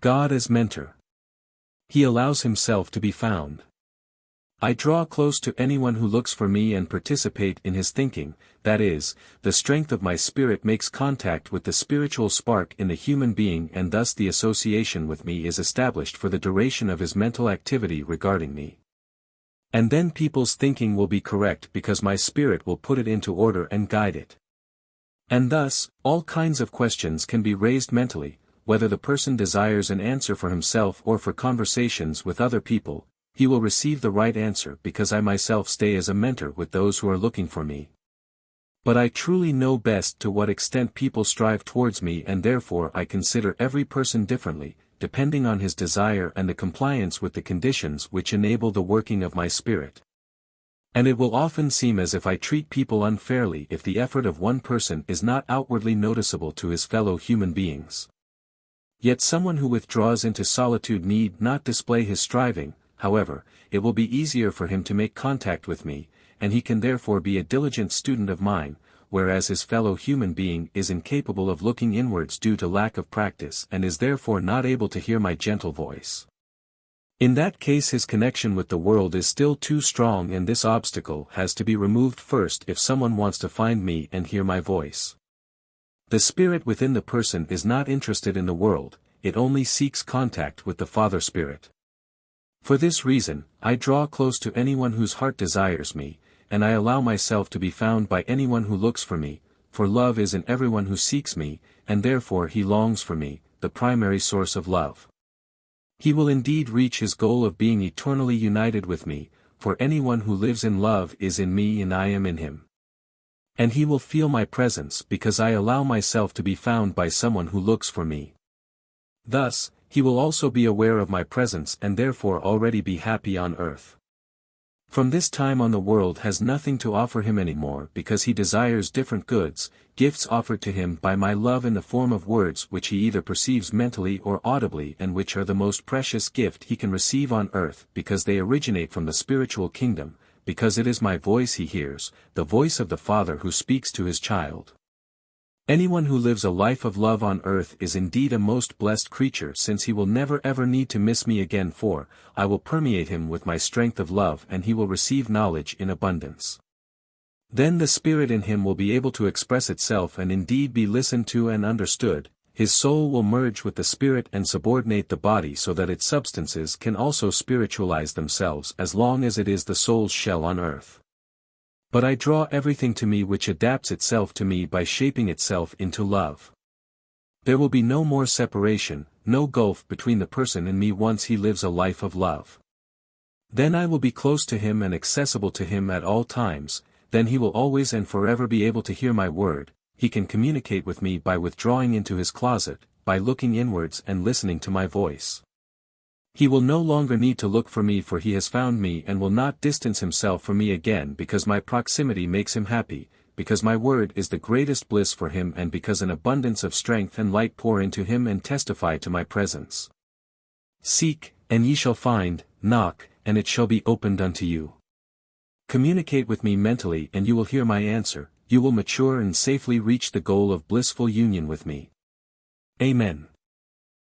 God as mentor. He allows himself to be found. I draw close to anyone who looks for me and participate in his thinking, that is, the strength of my spirit makes contact with the spiritual spark in the human being and thus the association with me is established for the duration of his mental activity regarding me. And then people's thinking will be correct because my spirit will put it into order and guide it. And thus, all kinds of questions can be raised mentally, whether the person desires an answer for himself or for conversations with other people. He will receive the right answer because I myself stay as a mentor with those who are looking for me. But I truly know best to what extent people strive towards me and therefore I consider every person differently, depending on his desire and the compliance with the conditions which enable the working of my spirit. And it will often seem as if I treat people unfairly if the effort of one person is not outwardly noticeable to his fellow human beings. Yet someone who withdraws into solitude need not display his striving. However, it will be easier for him to make contact with me, and he can therefore be a diligent student of mine, whereas his fellow human being is incapable of looking inwards due to lack of practice and is therefore not able to hear my gentle voice. In that case his connection with the world is still too strong and this obstacle has to be removed first if someone wants to find me and hear my voice. The spirit within the person is not interested in the world, it only seeks contact with the Father Spirit. For this reason, I draw close to anyone whose heart desires me, and I allow myself to be found by anyone who looks for me, for love is in everyone who seeks me, and therefore he longs for me, the primary source of love. He will indeed reach his goal of being eternally united with me, for anyone who lives in love is in me and I am in him. And he will feel my presence because I allow myself to be found by someone who looks for me. Thus, he will also be aware of my presence and therefore already be happy on earth. From this time on the world has nothing to offer him anymore because he desires different goods, gifts offered to him by my love in the form of words which he either perceives mentally or audibly and which are the most precious gift he can receive on earth because they originate from the spiritual kingdom, because it is my voice he hears, the voice of the Father who speaks to his child. Anyone who lives a life of love on earth is indeed a most blessed creature since he will never ever need to miss me again for, I will permeate him with my strength of love and he will receive knowledge in abundance. Then the spirit in him will be able to express itself and indeed be listened to and understood, his soul will merge with the spirit and subordinate the body so that its substances can also spiritualize themselves as long as it is the soul's shell on earth. But I draw everything to me which adapts itself to me by shaping itself into love. There will be no more separation, no gulf between the person and me once he lives a life of love. Then I will be close to him and accessible to him at all times, then he will always and forever be able to hear my word, he can communicate with me by withdrawing into his closet, by looking inwards and listening to my voice. He will no longer need to look for me for he has found me and will not distance himself from me again because my proximity makes him happy, because my word is the greatest bliss for him and because an abundance of strength and light pour into him and testify to my presence. Seek, and ye shall find, knock, and it shall be opened unto you. Communicate with me mentally and you will hear my answer, you will mature and safely reach the goal of blissful union with me. Amen.